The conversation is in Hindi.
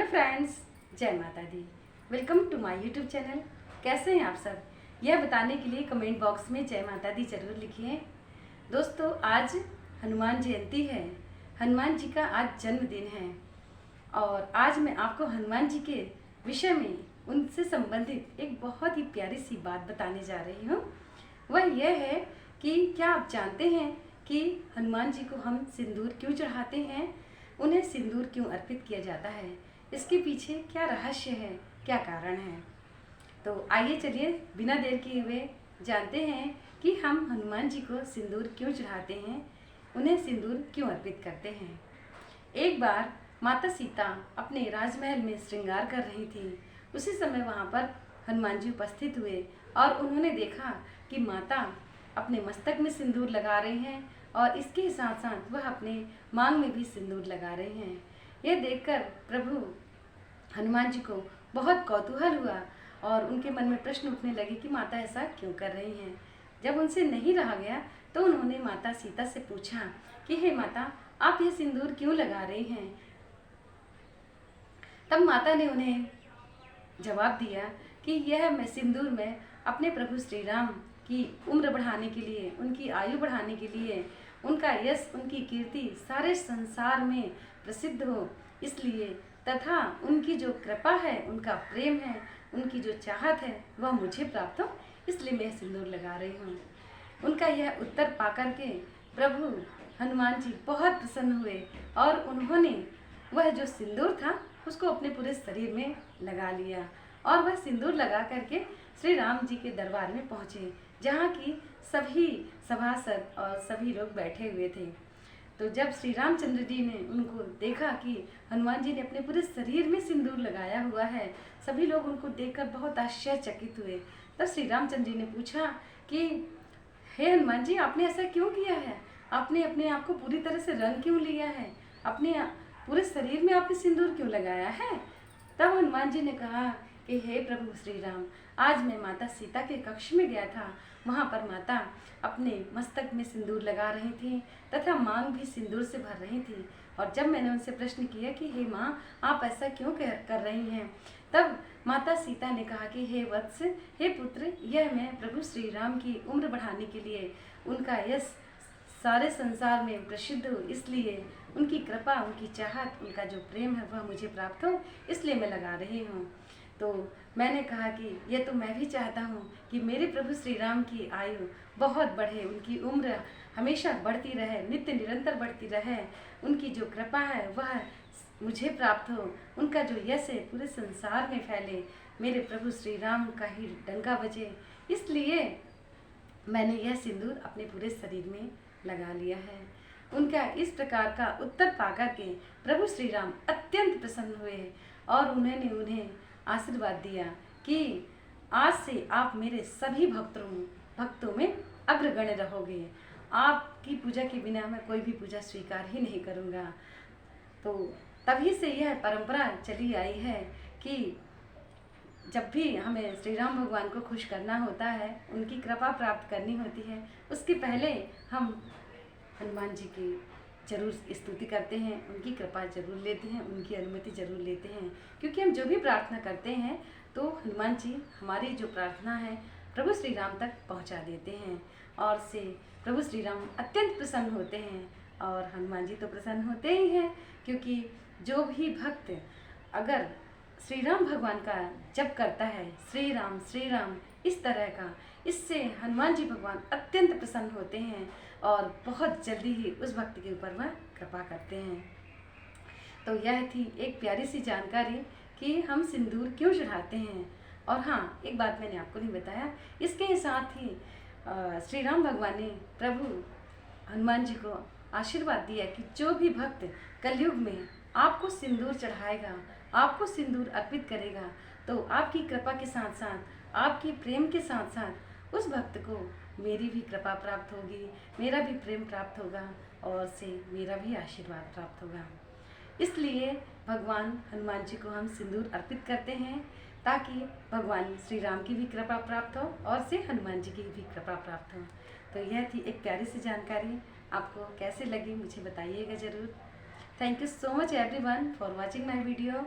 फ्रेंड्स, जय माता दी। Welcome to my YouTube channel. कैसे हैं आप सब? यह बताने के लिए कमेंट बॉक्स में जय माता दी जरूर लिखिए। दोस्तों, आज हनुमान जयंती है। हनुमान जी का आज जन्मदिन है और आज मैं आपको हनुमान जी के विषय में उनसे संबंधित एक बहुत ही प्यारी सी बात बताने जा रही हूँ। वह यह है कि क्या आप जानते हैं कि हनुमान जी को हम सिंदूर क्यों चढ़ाते हैं? उन्हें सिंदूर क्यों अर्पित किया जाता है? इसके पीछे क्या रहस्य है, क्या कारण है? तो आइए चलिए बिना देर किए हुए जानते हैं कि हम हनुमान जी को सिंदूर क्यों चढ़ाते हैं, उन्हें सिंदूर क्यों अर्पित करते हैं। एक बार माता सीता अपने राजमहल में श्रृंगार कर रही थी। उसी समय वहाँ पर हनुमान जी उपस्थित हुए और उन्होंने देखा कि माता अपने मस्तक में सिंदूर लगा रही हैं और इसके साथ साथ वह अपने मांग में भी सिंदूर लगा रही हैं। यह देखकर प्रभु हनुमान जी को बहुत कौतूहल हुआ और उनके मन में प्रश्न उठने लगे कि माता ऐसा क्यों कर रही हैं। जब उनसे नहीं रहा गया तो उन्होंने माता सीता से पूछा कि हे माता, आप यह सिंदूर क्यों लगा रही हैं? तब माता ने उन्हें जवाब दिया कि यह मैं सिंदूर में अपने प्रभु श्री राम की उम्र बढ़ाने के लिए, उनकी आयु बढ़ाने के लिए, उनका यश, उनकी कीर्ति सारे संसार में प्रसिद्ध हो इसलिए, तथा उनकी जो कृपा है, उनका प्रेम है, उनकी जो चाहत है वह मुझे प्राप्त हो, इसलिए मैं सिंदूर लगा रही हूँ। उनका यह उत्तर पाकर के प्रभु हनुमान जी बहुत प्रसन्न हुए और उन्होंने वह जो सिंदूर था उसको अपने पूरे शरीर में लगा लिया और वह सिंदूर लगा करके श्री राम जी के दरबार में पहुँचे, जहाँ की सभी सभासद और सभी लोग बैठे हुए थे। तो जब श्री रामचंद्र जी ने उनको देखा कि हनुमान जी ने अपने पूरे शरीर में सिंदूर लगाया हुआ है, सभी लोग उनको देखकर बहुत आश्चर्यचकित हुए। तब श्री रामचंद्र जी ने पूछा कि हे हनुमान जी, आपने ऐसा क्यों किया है? आपने अपने आप को पूरी तरह से रंग क्यों लिया है? अपने पूरे शरीर में आपने सिंदूर क्यों लगाया है? तब हनुमान जी ने कहा कि हे प्रभु श्री राम, आज मैं माता सीता के कक्ष में गया था। वहाँ पर माता अपने मस्तक में सिंदूर लगा रही थी तथा मांग भी सिंदूर से भर रही थी। और जब मैंने उनसे प्रश्न किया कि हे माँ, आप ऐसा क्यों कर रही हैं, तब माता सीता ने कहा कि हे वत्स, हे पुत्र, यह मैं प्रभु श्री राम की उम्र बढ़ाने के लिए, उनका यश सारे संसार में प्रसिद्ध हो इसलिए, उनकी कृपा, उनकी चाहत, उनका जो प्रेम है वह मुझे प्राप्त हो, इसलिए मैं लगा रही हूँ। तो मैंने कहा कि यह तो मैं भी चाहता हूँ कि मेरे प्रभु श्री राम की आयु बहुत बढ़े, उनकी उम्र हमेशा बढ़ती रहे, नित्य निरंतर बढ़ती रहे, उनकी जो कृपा है वह मुझे प्राप्त हो, उनका जो यश है पूरे संसार में फैले, मेरे प्रभु श्री राम का ही डंका बजे, इसलिए मैंने यह सिंदूर अपने पूरे शरीर में लगा लिया है। उनका इस प्रकार का उत्तर पाकर के प्रभु श्री राम अत्यंत प्रसन्न हुए और उन्होंने उन्हें आशीर्वाद दिया कि आज से आप मेरे सभी भक्तों में अग्रगण्य रहोगे। आपकी पूजा के बिना मैं कोई भी पूजा स्वीकार ही नहीं करूँगा। तो तभी से यह परंपरा चली आई है कि जब भी हमें श्री राम भगवान को खुश करना होता है, उनकी कृपा प्राप्त करनी होती है, उसके पहले हम हनुमान जी की जरूर स्तुति करते हैं, उनकी कृपा जरूर लेते हैं, उनकी अनुमति जरूर लेते हैं, क्योंकि हम जो भी प्रार्थना करते हैं तो हनुमान जी हमारी जो प्रार्थना है प्रभु श्री राम तक पहुंचा देते हैं और से प्रभु श्री राम अत्यंत प्रसन्न होते हैं। और हनुमान जी तो प्रसन्न होते ही हैं, क्योंकि जो भी भक्त अगर श्री राम भगवान का जप करता है, श्री राम इस तरह का, इससे हनुमान जी भगवान अत्यंत प्रसन्न होते हैं और बहुत जल्दी ही उस भक्त के ऊपर वह कृपा करते हैं। तो यह थी एक प्यारी सी जानकारी कि हम सिंदूर क्यों चढ़ाते हैं। और हाँ, एक बात मैंने आपको नहीं बताया, इसके साथ ही श्री राम भगवान ने प्रभु हनुमान जी को आशीर्वाद दिया कि जो भी भक्त कलयुग में आपको सिंदूर चढ़ाएगा, आपको सिंदूर अर्पित करेगा, तो आपकी कृपा के साथ साथ, आपके प्रेम के साथ साथ उस भक्त को मेरी भी कृपा प्राप्त होगी, मेरा भी प्रेम प्राप्त होगा और से मेरा भी आशीर्वाद प्राप्त होगा। इसलिए भगवान हनुमान जी को हम सिंदूर अर्पित करते हैं ताकि भगवान श्री राम की भी कृपा प्राप्त हो और से हनुमान जी की भी कृपा प्राप्त हो। तो यह थी एक प्यारी सी जानकारी। आपको कैसे लगी मुझे बताइएगा ज़रूर। Thank you so much everyone for watching my video.